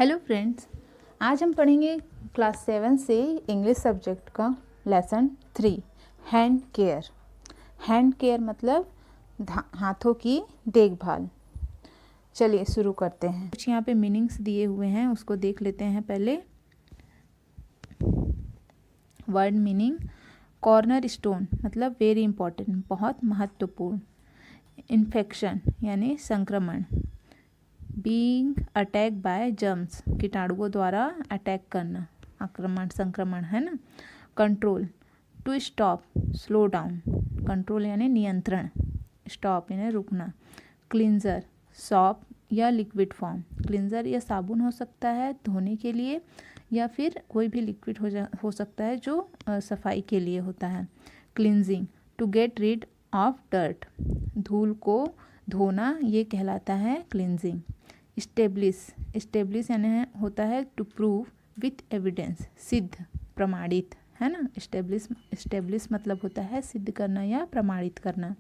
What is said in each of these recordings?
Hello friends, आज हम पढ़ेंगे क्लास 7 से इंग्लिश सब्जेक्ट का lesson 3 hand care. Hand care मतलब हाथों की देखभाल। चलिए शुरू करते हैं। कुछ यहाँ पे मीनिंग्स दिए हुए हैं, उसको देख लेते हैं पहले। वर्ड मीनिंग: कॉर्नर स्टोन मतलब वेरी इंपॉर्टेंट, बहुत महत्वपूर्ण। इन्फेक्शन यानी संक्रमण। बीइंग अटैक बाय जर्म्स कीटाणुओं द्वारा अटैक करना, आक्रमण, संक्रमण है ना। Control: to stop, slow down. Control यानी नियंत्रण, स्टॉप यानी रुकना। क्लींजर: सॉप या लिक्विड फॉर्म। क्लींजर या साबुन हो सकता है धोने के लिए, या फिर कोई भी लिक्विड हो सकता है जो सफाई के लिए होता है। Cleansing: to get rid of dirt. धूल को धोना ये कहलाता है क्लींजिंग। स्टेब्लिश यानी होता है टू प्रूव विथ एविडेंस, सिद्ध, प्रमाणित है ना। स्टेब्लिश मतलब होता है सिद्ध करना या प्रमाणित करना।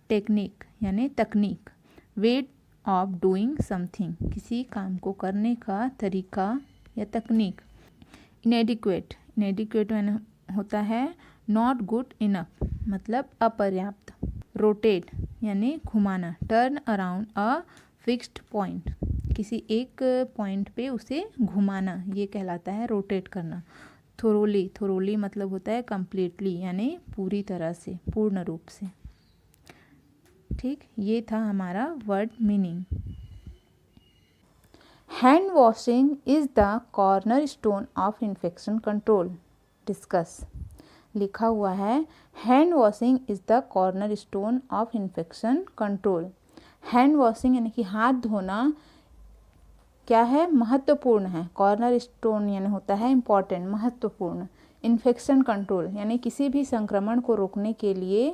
टेक्निक यानी तकनीक। वे ऑफ डूइंग समथिंग, किसी काम को करने का तरीका या तकनीक। इनएडिक्वेट यानी होता है नॉट गुड इनफ, मतलब अपर्याप्त। रोटेट यानी घुमाना। Turn around a fixed point, किसी एक पॉइंट पे उसे घुमाना ये कहलाता है रोटेट करना। थोरोली मतलब होता है कंप्लीटली यानी पूरी तरह से, पूर्ण रूप से। ठीक, ये था हमारा word meaning. Hand washing is the corner stone of infection control. Discuss. लिखा हुआ है hand washing is the corner stone of infection control. Hand washing यानी कि हाथ धोना क्या है, महत्वपूर्ण है। कॉर्नर स्टोन यानी होता है इम्पॉर्टेंट, महत्वपूर्ण। इन्फेक्शन कंट्रोल यानी किसी भी संक्रमण को रोकने के लिए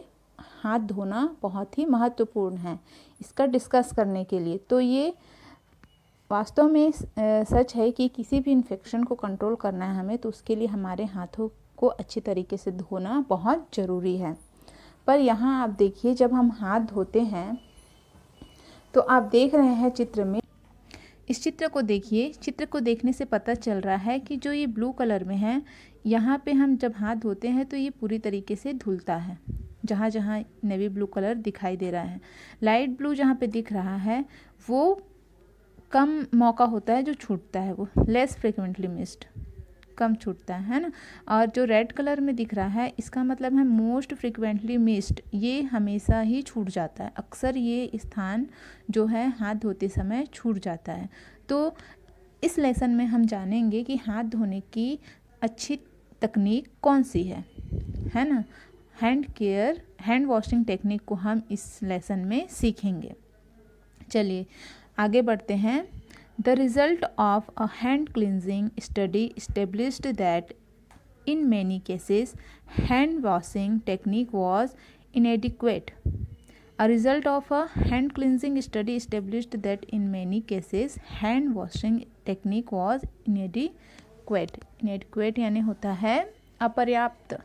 हाथ धोना बहुत ही महत्वपूर्ण है, इसका डिस्कस करने के लिए। तो ये वास्तव में सच है कि किसी भी इन्फेक्शन को कंट्रोल करना है हमें, तो उसके लिए हमारे हाथों को अच्छी तरीके से धोना बहुत ज़रूरी है। पर यहाँ आप देखिए, जब हम हाथ धोते हैं तो आप देख रहे हैं चित्र में, इस चित्र को देखिए। चित्र को देखने से पता चल रहा है कि जो ये ब्लू कलर में है, यहाँ पे हम जब हाथ धोते हैं तो ये पूरी तरीके से धुलता है। जहाँ जहाँ नेवी ब्लू कलर दिखाई दे रहा है, लाइट ब्लू जहाँ पे दिख रहा है वो कम मौका होता है जो छूटता है, वो लेस फ्रिक्वेंटली मिस्ड, कम छूटता है ना। और जो रेड कलर में दिख रहा है इसका मतलब है मोस्ट फ्रिक्वेंटली मिस्ड, ये हमेशा ही छूट जाता है। अक्सर ये स्थान जो है हाथ धोते समय छूट जाता है। तो इस लेसन में हम जानेंगे कि हाथ धोने की अच्छी तकनीक कौन सी है ना। हैंड वॉशिंग टेक्निक को हम इस लेसन में सीखेंगे। चलिए आगे बढ़ते हैं। The result of a hand cleansing study established that in many cases hand washing technique was inadequate. A result of a hand cleansing study established that in many cases hand washing technique was inadequate. Inadequate यानी होता है अपर्याप्त,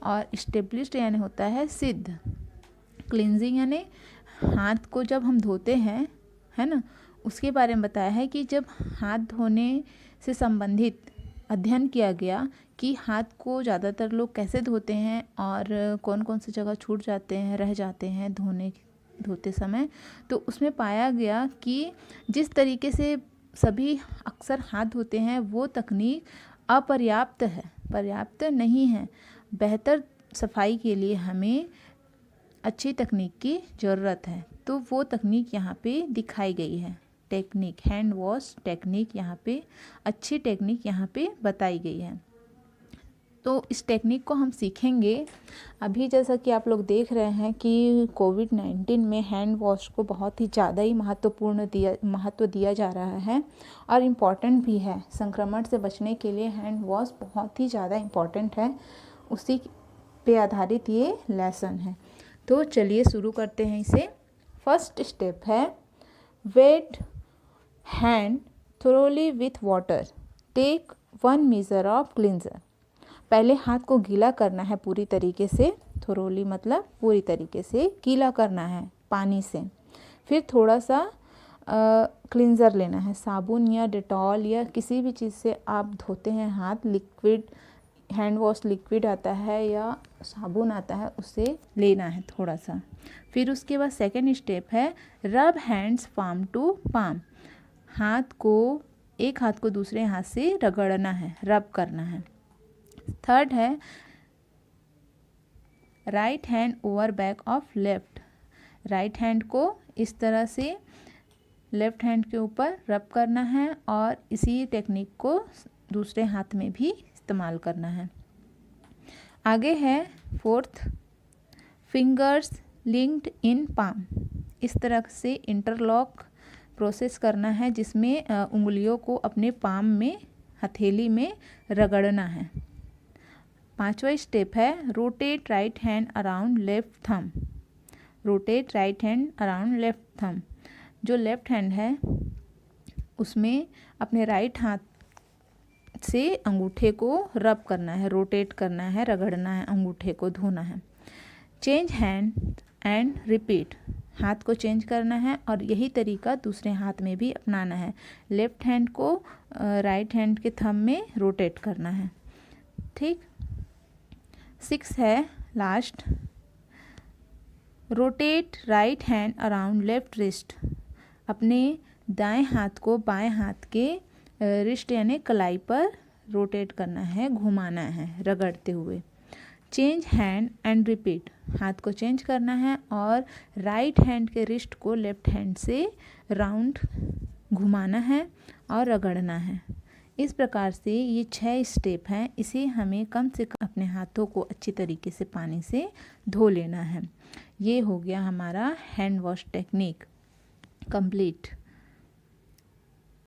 और established यानी होता है सिद्ध। Cleansing यानी हाथ को जब हम धोते हैं, है ना, उसके बारे में बताया है कि जब हाथ धोने से संबंधित अध्ययन किया गया कि हाथ को ज़्यादातर लोग कैसे धोते हैं और कौन कौन सी जगह छूट जाते हैं, रह जाते हैं धोते समय, तो उसमें पाया गया कि जिस तरीके से सभी अक्सर हाथ धोते हैं वो तकनीक अपर्याप्त है, पर्याप्त नहीं है। बेहतर सफाई के लिए हमें अच्छी तकनीक की ज़रूरत है, तो वो तकनीक यहाँ पे दिखाई गई है। टेक्निक, हैंड वॉश टेक्निक, यहाँ पे अच्छी टेक्निक यहाँ पे बताई गई है। तो इस टेक्निक को हम सीखेंगे। अभी जैसा कि आप लोग देख रहे हैं कि कोविड-19 में हैंड वॉश को बहुत ही ज़्यादा ही महत्व दिया जा रहा है, और इम्पॉर्टेंट भी है। संक्रमण से बचने के लिए हैंड वॉश बहुत ही ज़्यादा इम्पॉर्टेंट है, उसी पे आधारित ये लेसन है। तो चलिए शुरू करते हैं इसे। फर्स्ट स्टेप है wet hand thoroughly with water, take 1 measure of cleanser. पहले हाथ को गीला करना है पूरी तरीके से, थोरोली मतलब पूरी तरीके से गीला करना है पानी से। फिर थोड़ा सा क्लिंज़र लेना है, साबुन या डेटॉल या किसी भी चीज़ से आप धोते हैं हाथ, लिक्विड हैंड वॉश लिक्विड आता है या साबुन आता है, उससे लेना है थोड़ा सा। फिर उसके बाद सेकेंड स्टेप है रब हैंड्स पाम टू पाम, एक हाथ को दूसरे हाथ से रगड़ना है, रब करना है। थर्ड है right hand over back of left, right hand को इस तरह से लेफ्ट हैंड के ऊपर रब करना है और इसी टेक्निक को दूसरे हाथ में भी इस्तेमाल करना है। आगे है fourth fingers linked in palm, इस तरह से इंटरलॉक प्रोसेस करना है जिसमें उंगलियों को अपने पाम में, हथेली में रगड़ना है। पांचवा स्टेप है rotate right hand around left thumb, rotate right hand around left thumb, जो लेफ्ट हैंड है उसमें अपने राइट हाथ से अंगूठे को रब करना है, रोटेट करना है, रगड़ना है, अंगूठे को धोना है। चेंज हैंड एंड रिपीट, हाथ को चेंज करना है और यही तरीका दूसरे हाथ में भी अपनाना है। लेफ्ट हैंड को राइट हैंड के थंब में रोटेट करना है। ठीक। 6 है last, rotate right hand around left wrist, अपने दाएं हाथ को बाएं हाथ के रिस्ट यानी कलाई पर रोटेट करना है, घुमाना है रगड़ते हुए। चेंज हैंड एंड रिपीट, हाथ को चेंज करना है और राइट हैंड के रिस्ट को लेफ्ट हैंड से राउंड घुमाना है और रगड़ना है। इस प्रकार से ये 6 स्टेप हैं, इसे हमें कम से कम अपने हाथों को अच्छी तरीके से पानी से धो लेना है। ये हो गया हमारा हैंड वॉश टेक्निक कंप्लीट।